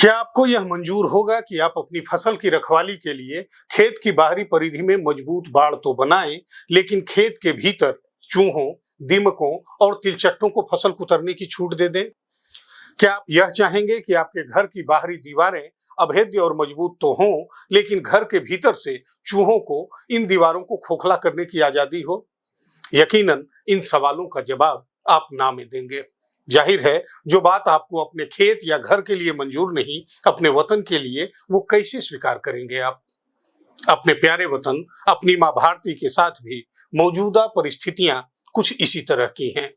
क्या आपको यह मंजूर होगा कि आप अपनी फसल की रखवाली के लिए खेत की बाहरी परिधि में मजबूत बाड़ तो बनाएं, लेकिन खेत के भीतर चूहों, दीमकों और तिलचट्टों को फसल कुतरने की छूट दे दें? क्या आप यह चाहेंगे कि आपके घर की बाहरी दीवारें अभेद्य और मजबूत तो हों, लेकिन घर के भीतर से चूहों को इन दीवारों को खोखला करने की आजादी हो? यकीनन इन सवालों का जवाब आप ना में देंगे। जाहिर है, जो बात आपको अपने खेत या घर के लिए मंजूर नहीं, अपने वतन के लिए वो कैसे स्वीकार करेंगे आप? अपने प्यारे वतन, अपनी माँ भारती के साथ भी मौजूदा परिस्थितियां कुछ इसी तरह की हैं।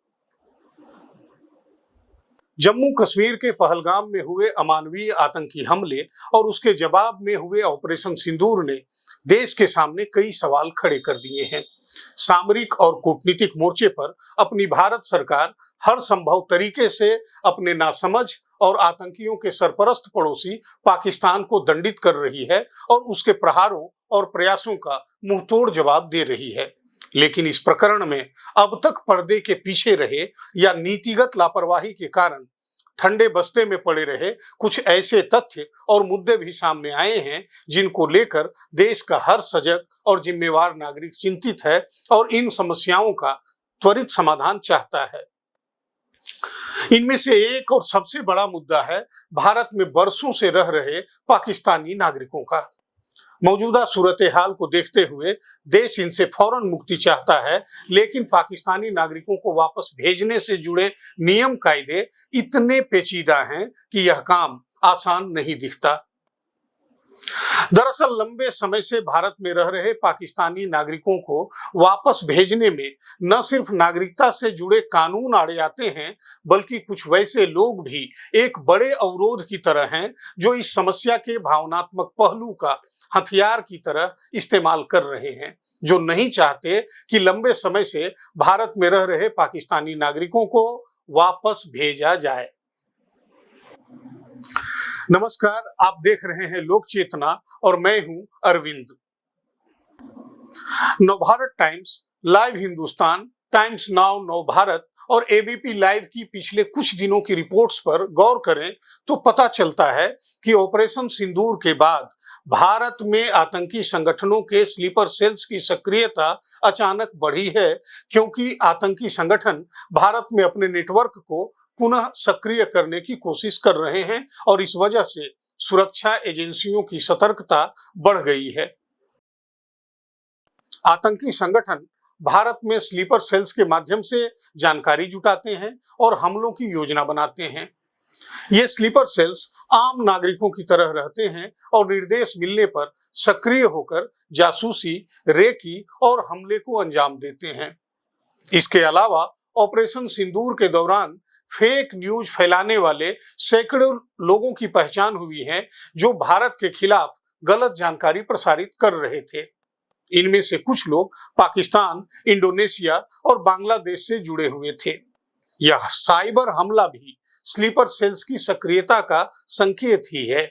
जम्मू कश्मीर के पहलगाम में हुए अमानवीय आतंकी हमले और उसके जवाब में हुए ऑपरेशन सिंदूर ने देश के सामने कई सवाल खड़े कर दिए हैं। सामरिक और कूटनीतिक मोर्चे पर अपनी भारत सरकार हर संभव तरीके से अपने नासमझ और आतंकियों के सरपरस्त पड़ोसी पाकिस्तान को दंडित कर रही है और उसके प्रहारों और प्रयासों का मुंहतोड़ जवाब दे रही है। लेकिन इस प्रकरण में अब तक पर्दे के पीछे रहे या नीतिगत लापरवाही के कारण ठंडे बस्ते में पड़े रहे कुछ ऐसे तथ्य और मुद्दे भी सामने आए हैं जिनको लेकर देश का हर सजग और जिम्मेवार नागरिक चिंतित है और इन समस्याओं का त्वरित समाधान चाहता है। इनमें से एक और सबसे बड़ा मुद्दा है भारत में बरसों से रह रहे पाकिस्तानी नागरिकों का। मौजूदा सूरत हाल को देखते हुए देश इनसे फौरन मुक्ति चाहता है, लेकिन पाकिस्तानी नागरिकों को वापस भेजने से जुड़े नियम कायदे इतने पेचीदा हैं कि यह काम आसान नहीं दिखता। दरअसल लंबे समय से भारत में रह रहे पाकिस्तानी नागरिकों को वापस भेजने में न सिर्फ नागरिकता से जुड़े कानून आड़े आते हैं, बल्कि कुछ वैसे लोग भी एक बड़े अवरोध की तरह हैं जो इस समस्या के भावनात्मक पहलू का हथियार की तरह इस्तेमाल कर रहे हैं, जो नहीं चाहते कि लंबे समय से भारत में रह रहे पाकिस्तानी नागरिकों को वापस भेजा जाए। नमस्कार, आप देख रहे हैं लोक चेतना और मैं हूं Arvind. Navbharat Times, live Hindustan, Times Now Nav Bharat और एबीपी लाइव की पिछले कुछ दिनों की रिपोर्ट्स पर गौर करें तो पता चलता है कि ऑपरेशन सिंदूर के बाद भारत में आतंकी संगठनों के स्लीपर सेल्स की सक्रियता अचानक बढ़ी है, क्योंकि आतंकी संगठन भारत में अपने नेटवर्क को पुनः सक्रिय करने की कोशिश कर रहे हैं और इस वजह से सुरक्षा एजेंसियों की सतर्कता बढ़ गई है। आतंकी संगठन भारत में स्लीपर सेल्स के माध्यम से जानकारी जुटाते हैं और हमलों की योजना बनाते हैं। ये स्लीपर सेल्स आम नागरिकों की तरह रहते हैं और निर्देश मिलने पर सक्रिय होकर जासूसी, रेकी और हमले को अंजाम देते हैं। इसके अलावा ऑपरेशन सिंदूर के दौरान फेक न्यूज फैलाने वाले सैकड़ों लोगों की पहचान हुई है जो भारत के खिलाफ गलत जानकारी प्रसारित कर रहे थे। इनमें से कुछ लोग पाकिस्तान, इंडोनेशिया और बांग्लादेश से जुड़े हुए थे। यह साइबर हमला भी स्लीपर सेल्स की सक्रियता का संकेत ही है।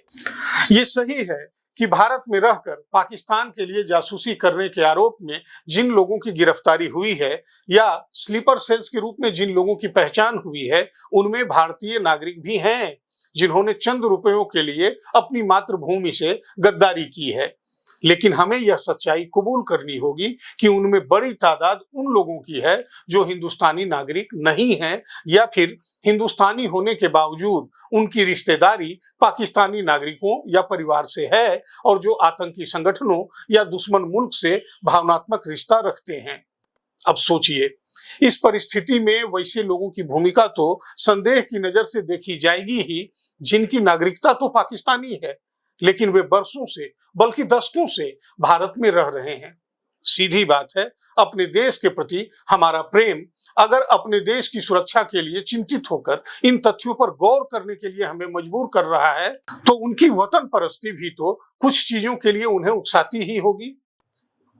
ये सही है कि भारत में रहकर पाकिस्तान के लिए जासूसी करने के आरोप में जिन लोगों की गिरफ्तारी हुई है या स्लीपर सेल्स के रूप में जिन लोगों की पहचान हुई है, उनमें भारतीय नागरिक भी हैं जिन्होंने चंद रुपयों के लिए अपनी मातृभूमि से गद्दारी की है। लेकिन हमें यह सच्चाई कबूल करनी होगी कि उनमें बड़ी तादाद उन लोगों की है जो हिंदुस्तानी नागरिक नहीं हैं या फिर हिंदुस्तानी होने के बावजूद उनकी रिश्तेदारी पाकिस्तानी नागरिकों या परिवार से है और जो आतंकी संगठनों या दुश्मन मुल्क से भावनात्मक रिश्ता रखते हैं। अब सोचिए, इस परिस्थिति में वैसे लोगों की भूमिका तो संदेह की नजर से देखी जाएगी ही, जिनकी नागरिकता तो पाकिस्तानी है, लेकिन वे बरसों से बल्कि दशकों से भारत में रह रहे हैं। सीधी बात है, अपने देश के प्रति हमारा प्रेम अगर अपने देश की सुरक्षा के लिए चिंतित होकर इन तथ्यों पर गौर करने के लिए हमें मजबूर कर रहा है, तो उनकी वतन परस्ती भी तो कुछ चीजों के लिए उन्हें उकसाती ही होगी।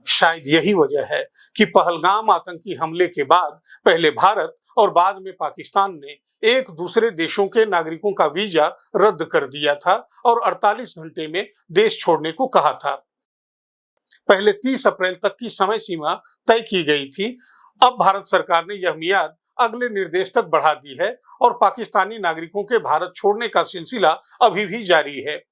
शायद यही वजह है कि पहलगाम आतंकी हमले के बाद पहले भारत और बाद में पाकिस्तान ने एक दूसरे देशों के नागरिकों का वीजा रद्द कर दिया था और 48 घंटे में देश छोड़ने को कहा था। पहले 30 अप्रैल तक की समय सीमा तय की गई थी। अब भारत सरकार ने यह मियाद अगले निर्देश तक बढ़ा दी है और पाकिस्तानी नागरिकों के भारत छोड़ने का सिलसिला अभी भी जारी है।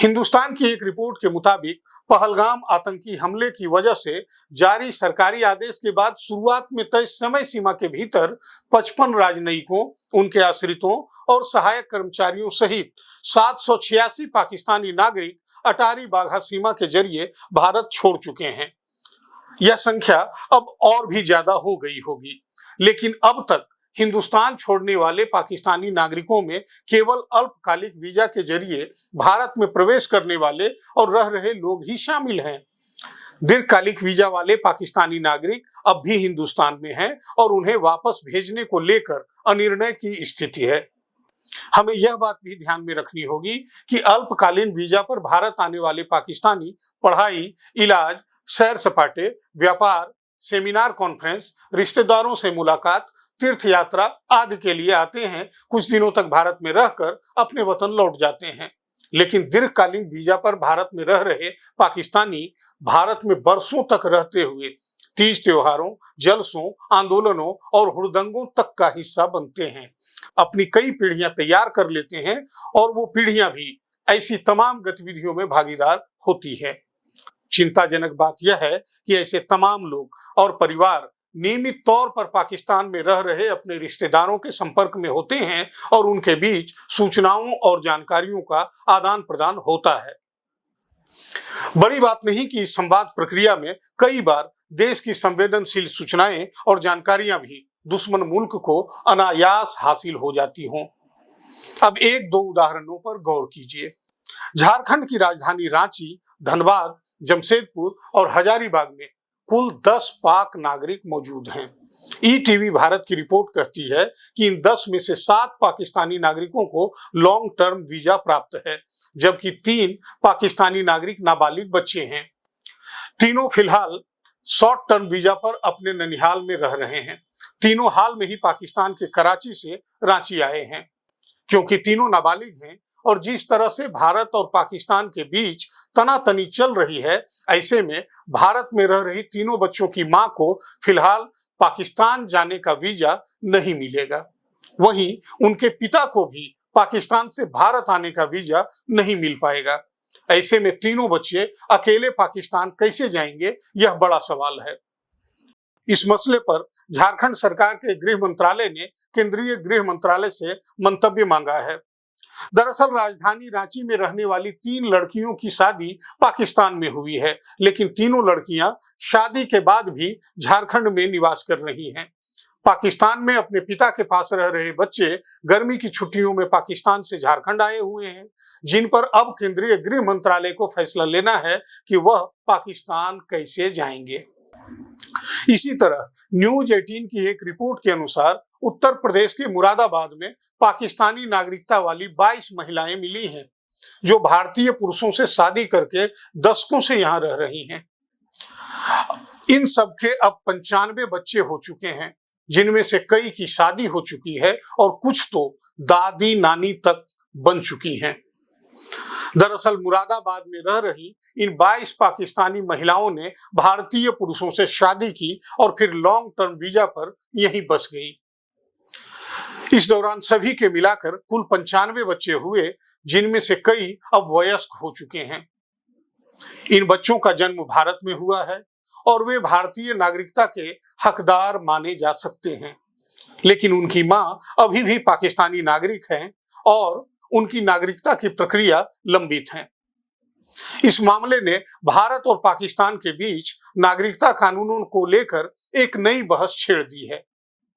हिंदुस्तान की एक रिपोर्ट के मुताबिक पहलगाम आतंकी हमले की वजह से जारी सरकारी आदेश के बाद शुरुआत में तय समय सीमा के भीतर 55 राजनयिकों, उनके आश्रितों और सहायक कर्मचारियों सहित 786 पाकिस्तानी नागरिक अटारी वाघा सीमा के जरिए भारत छोड़ चुके हैं। यह संख्या अब और भी ज्यादा हो गई होगी, लेकिन अब तक हिंदुस्तान छोड़ने वाले पाकिस्तानी नागरिकों में केवल अल्पकालिक वीजा के जरिए भारत में प्रवेश करने वाले और रह रहे लोग ही शामिल हैं। दीर्घकालिक वीजा वाले पाकिस्तानी नागरिक अब भी हिंदुस्तान में हैं और उन्हें वापस भेजने को लेकर अनिर्णय की स्थिति है। हमें यह बात भी ध्यान में रखनी होगी कि अल्पकालीन वीजा पर भारत आने वाले पाकिस्तानी पढ़ाई, इलाज, सैर सपाटे, व्यापार, सेमिनार, कॉन्फ्रेंस, रिश्तेदारों से मुलाकात, तीर्थ यात्रा आदि के लिए आते हैं। कुछ दिनों तक भारत में रहकर अपने वतन लौट जाते हैं। लेकिन दीर्घकालीन वीजा पर भारत में रह रहे पाकिस्तानी भारत में बरसों तक रहते हुए तीज त्योहारों, जलसों, आंदोलनों और हुड़दंगों तक का हिस्सा बनते हैं, अपनी कई पीढ़ियां तैयार कर लेते हैं और वो पीढ़ियां भी ऐसी तमाम गतिविधियों में भागीदार होती है। चिंताजनक बात यह है कि ऐसे तमाम लोग और परिवार नियमित तौर पर पाकिस्तान में रह रहे अपने रिश्तेदारों के संपर्क में होते हैं और उनके बीच सूचनाओं और जानकारियों का आदान प्रदान होता है। बड़ी बात नहीं कि इस संवाद प्रक्रिया में कई बार देश की संवेदनशील सूचनाएं और जानकारियां भी दुश्मन मुल्क को अनायास हासिल हो जाती हों। अब एक दो उदाहरणों पर गौर कीजिए। झारखंड की राजधानी रांची, धनबाद, जमशेदपुर और हजारीबाग में कुल 10 पाक नागरिक मौजूद हैं। ईटीवी भारत की रिपोर्ट कहती है कि इन 10 में से 7 पाकिस्तानी नागरिकों को लॉन्ग टर्म वीजा प्राप्त है, जबकि 3 पाकिस्तानी नागरिक नाबालिग बच्चे हैं। तीनों फिलहाल शॉर्ट टर्म वीजा पर अपने ननिहाल में रह रहे हैं। तीनों हाल में ही पाकिस्तान के कराची से रांची आए हैं। क्योंकि तीनों नाबालिग हैं और जिस तरह से भारत और पाकिस्तान के बीच तनातनी चल रही है, ऐसे में भारत में रह रही तीनों बच्चों की मां को फिलहाल पाकिस्तान जाने का वीजा नहीं मिलेगा। वहीं उनके पिता को भी पाकिस्तान से भारत आने का वीजा नहीं मिल पाएगा। ऐसे में तीनों बच्चे अकेले पाकिस्तान कैसे जाएंगे, यह बड़ा सवाल है। इस मसले पर झारखंड सरकार के गृह मंत्रालय ने केंद्रीय गृह मंत्रालय से मंतव्य मांगा है। दरअसल राजधानी रांची में रहने वाली 3 लड़कियों की शादी पाकिस्तान में हुई है, लेकिन तीनों लड़कियां शादी के बाद भी झारखंड में निवास कर रही हैं। पाकिस्तान में अपने पिता के पास रह रहे बच्चे गर्मी की छुट्टियों में पाकिस्तान से झारखंड आए हुए हैं, जिन पर अब केंद्रीय गृह मंत्रालय को फैसला लेना है कि वह पाकिस्तान कैसे जाएंगे। इसी तरह न्यूज 18 की एक रिपोर्ट के अनुसार उत्तर प्रदेश के मुरादाबाद में पाकिस्तानी नागरिकता वाली 22 महिलाएं मिली हैं, जो भारतीय पुरुषों से शादी करके दशकों से यहां रह रही हैं। इन सब के अब 95 बच्चे हो चुके हैं, जिनमें से कई की शादी हो चुकी है और कुछ तो दादी नानी तक बन चुकी हैं। दरअसल मुरादाबाद में रह रही इन 22 पाकिस्तानी महिलाओं ने भारतीय पुरुषों से शादी की और फिर लॉन्ग टर्म वीजा पर यहीं बस गई। इस दौरान सभी के मिलाकर कुल 95 बच्चे हुए, जिनमें से कई अब वयस्क हो चुके हैं। इन बच्चों का जन्म भारत में हुआ है और वे भारतीय नागरिकता के हकदार माने जा सकते हैं, लेकिन उनकी मां अभी भी पाकिस्तानी नागरिक हैं और उनकी नागरिकता की प्रक्रिया लंबित है। इस मामले ने भारत और पाकिस्तान के बीच नागरिकता कानूनों को लेकर एक नई बहस छेड़ दी है।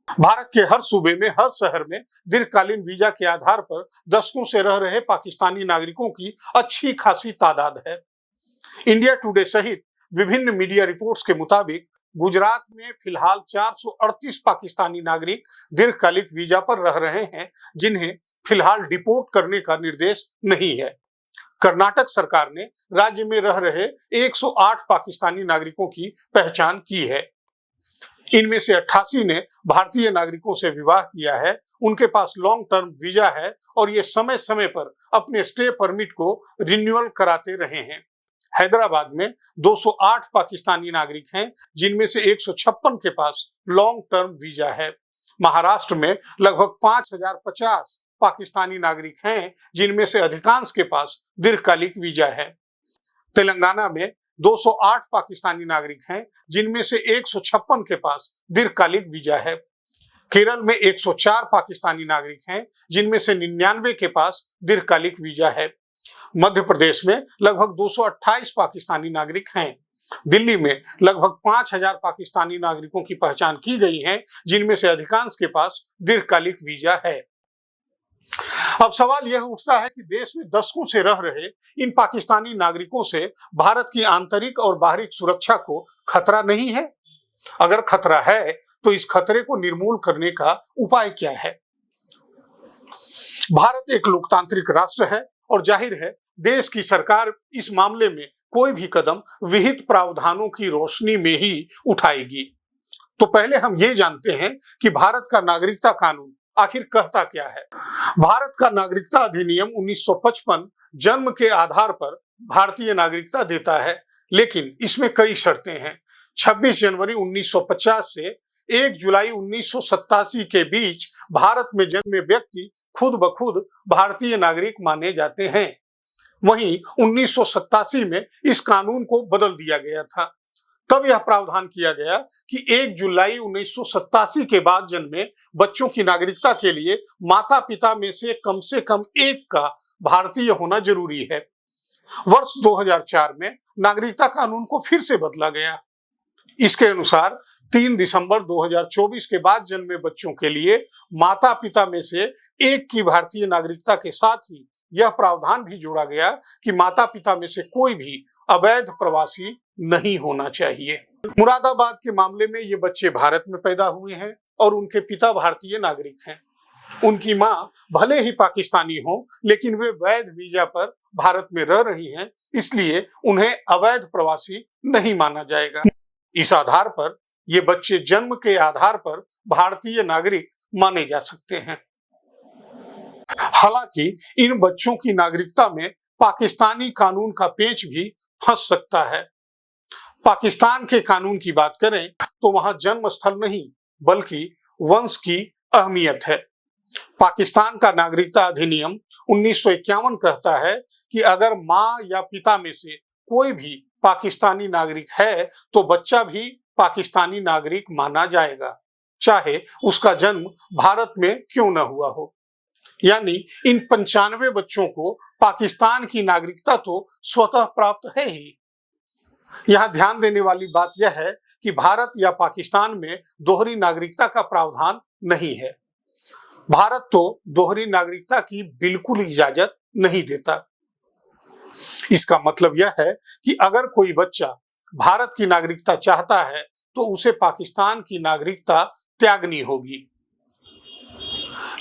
भारत के हर सूबे में, हर शहर में दीर्घकालीन वीजा के आधार पर दशकों से रह रहे पाकिस्तानी नागरिकों की अच्छी खासी तादाद है। इंडिया टुडे सहित विभिन्न मीडिया रिपोर्ट्स के मुताबिक गुजरात में फिलहाल 438 पाकिस्तानी नागरिक दीर्घकालिक वीजा पर रह रहे हैं, जिन्हें फिलहाल डिपोर्ट करने का निर्देश नहीं है। कर्नाटक सरकार ने राज्य में रह रहे 108 पाकिस्तानी नागरिकों की पहचान की है। इनमें से 88 ने भारतीय नागरिकों से विवाह किया है, उनके पास लॉन्ग टर्म वीजा है और ये समय समय पर अपने स्टे परमिट को रिन्यूअल कराते रहे हैं। हैदराबाद में 208 पाकिस्तानी नागरिक हैं, जिनमें से 156 के पास लॉन्ग टर्म वीजा है। महाराष्ट्र में लगभग 5050 पाकिस्तानी नागरिक हैं, जिनमें से अधिकांश के पास दीर्घकालिक वीजा है। तेलंगाना में 208 पाकिस्तानी नागरिक हैं, जिनमें से 156 के पास दीर्घकालिक वीजा है। केरल में 104 पाकिस्तानी नागरिक हैं, जिनमें से 99 के पास दीर्घकालिक वीजा है। मध्य प्रदेश में लगभग 228 पाकिस्तानी नागरिक हैं। दिल्ली में लगभग 5000 पाकिस्तानी नागरिकों की पहचान की गई है, जिनमें से अधिकांश के पास दीर्घकालिक वीजा है। अब सवाल यह उठता है कि देश में दशकों से रह रहे इन पाकिस्तानी नागरिकों से भारत की आंतरिक और बाहरी सुरक्षा को खतरा नहीं है? अगर खतरा है तो इस खतरे को निर्मूल करने का उपाय क्या है? भारत एक लोकतांत्रिक राष्ट्र है और जाहिर है देश की सरकार इस मामले में कोई भी कदम विहित प्रावधानों की रोशनी में ही उठाएगी। तो पहले हम ये जानते हैं कि भारत का नागरिकता कानून आखिर कहता क्या है। भारत का नागरिकता अधिनियम 1955 जन्म के आधार पर भारतीय नागरिकता देता है, लेकिन इसमें कई शर्तें हैं। 26 जनवरी 1950 से 1 जुलाई 1987 के बीच भारत में जन्मे व्यक्ति खुद ब खुद भारतीय नागरिक माने जाते हैं। वहीं 1987 में इस कानून को बदल दिया गया था। तब यह प्रावधान किया गया कि 1 जुलाई 1987 के बाद जन्मे बच्चों की नागरिकता के लिए माता पिता में से कम एक का भारतीय होना जरूरी है। वर्ष 2004 में नागरिकता कानून को फिर से बदला गया। इसके अनुसार 3 दिसंबर 2024 के बाद जन्मे बच्चों के लिए माता पिता में से एक की भारतीय नागरिकता के साथ ही यह प्रावधान भी जोड़ा गया कि माता पिता में से कोई भी अवैध प्रवासी नहीं होना चाहिए। मुरादाबाद के मामले में ये बच्चे भारत में पैदा हुए हैं और उनके पिता भारतीय नागरिक हैं। उनकी मां भले ही पाकिस्तानी हो, लेकिन वे वैध वीजा पर भारत में रह रही हैं, इसलिए उन्हें अवैध प्रवासी नहीं माना जाएगा। इस आधार पर ये बच्चे जन्म के आधार पर भारतीय नागरिक माने जा सकते हैं। हालांकि इन बच्चों की नागरिकता में पाकिस्तानी कानून का पेच भी फंस सकता है। पाकिस्तान के कानून की बात करें तो वहां जन्म स्थल नहीं बल्कि वंश की अहमियत है। पाकिस्तान का नागरिकता अधिनियम 1951 कहता है कि अगर मां या पिता में से कोई भी पाकिस्तानी नागरिक है तो बच्चा भी पाकिस्तानी नागरिक माना जाएगा, चाहे उसका जन्म भारत में क्यों न हुआ हो। यानी इन 95 बच्चों को पाकिस्तान की नागरिकता तो स्वतः प्राप्त है ही। यहाँ ध्यान देने वाली बात यह है कि भारत या पाकिस्तान में दोहरी नागरिकता का प्रावधान नहीं है। भारत तो दोहरी नागरिकता की बिल्कुल इजाजत नहीं देता। इसका मतलब यह है कि अगर कोई बच्चा भारत की नागरिकता चाहता है तो उसे पाकिस्तान की नागरिकता त्यागनी होगी।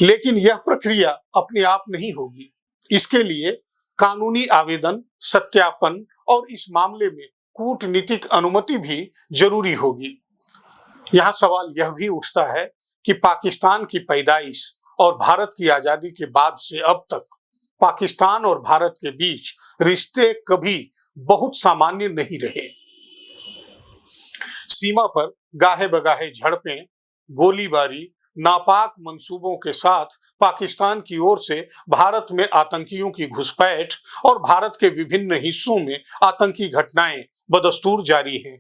लेकिन यह प्रक्रिया अपने आप नहीं होगी। इसके लिए कानूनी आवेदन, सत्यापन और इस मामले में कूटनीतिक अनुमति भी जरूरी होगी। यहाँ सवाल यह भी उठता है कि पाकिस्तान की पैदाइश और भारत की आजादी के बाद से अब तक पाकिस्तान और भारत के बीच रिश्ते कभी बहुत सामान्य नहीं रहे। सीमा पर गाहे बगाहे झड़पें, गोलीबारी, नापाक मंसूबों के साथ पाकिस्तान की ओर से भारत में आतंकियों की घुसपैठ और भारत के विभिन्न हिस्सों में आतंकी घटनाएं बदस्तूर जारी हैं।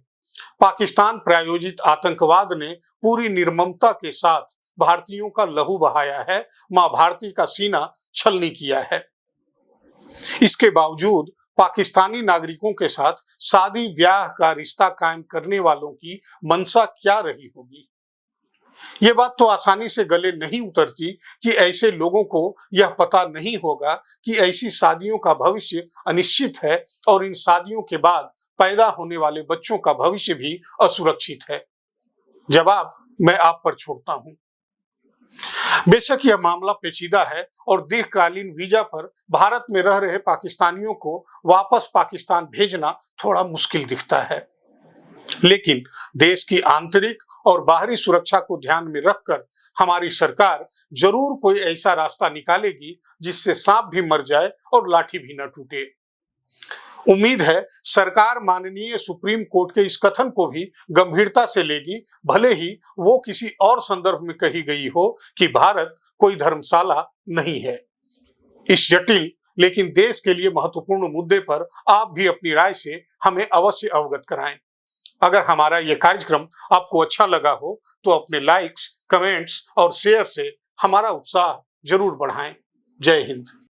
पाकिस्तान प्रायोजित आतंकवाद ने पूरी निर्ममता के साथ भारतीयों का लहू बहाया है, मां भारती का सीना छलनी किया है। इसके बावजूद पाकिस्तानी नागरिकों के साथ शादी ब्याह का रिश्ता कायम करने वालों की मंशा क्या रही होगी। ये बात तो आसानी से गले नहीं उतरती कि ऐसे लोगों को यह पता नहीं होगा कि ऐसी शादियों का भविष्य अनिश्चित है और इन शादियों के बाद पैदा होने वाले बच्चों का भविष्य भी असुरक्षित है। जवाब मैं आप पर छोड़ता हूं। बेशक यह मामला पेचीदा है और दीर्घकालीन वीजा पर भारत में रह रहे पाकिस्तानियों को वापस पाकिस्तान भेजना थोड़ा मुश्किल दिखता है, लेकिन देश की आंतरिक और बाहरी सुरक्षा को ध्यान में रखकर हमारी सरकार जरूर कोई ऐसा रास्ता निकालेगी जिससे सांप भी मर जाए और लाठी भी न टूटे। उम्मीद है सरकार माननीय सुप्रीम कोर्ट के इस कथन को भी गंभीरता से लेगी, भले ही वो किसी और संदर्भ में कही गई हो कि भारत कोई धर्मशाला नहीं है। इस जटिल लेकिन देश के लिए महत्वपूर्ण मुद्दे पर आप भी अपनी राय से हमें अवश्य अवगत कराएं। अगर हमारा यह कार्यक्रम आपको अच्छा लगा हो तो अपने लाइक्स, कमेंट्स और शेयर से हमारा उत्साह जरूर बढ़ाएं। जय हिंद।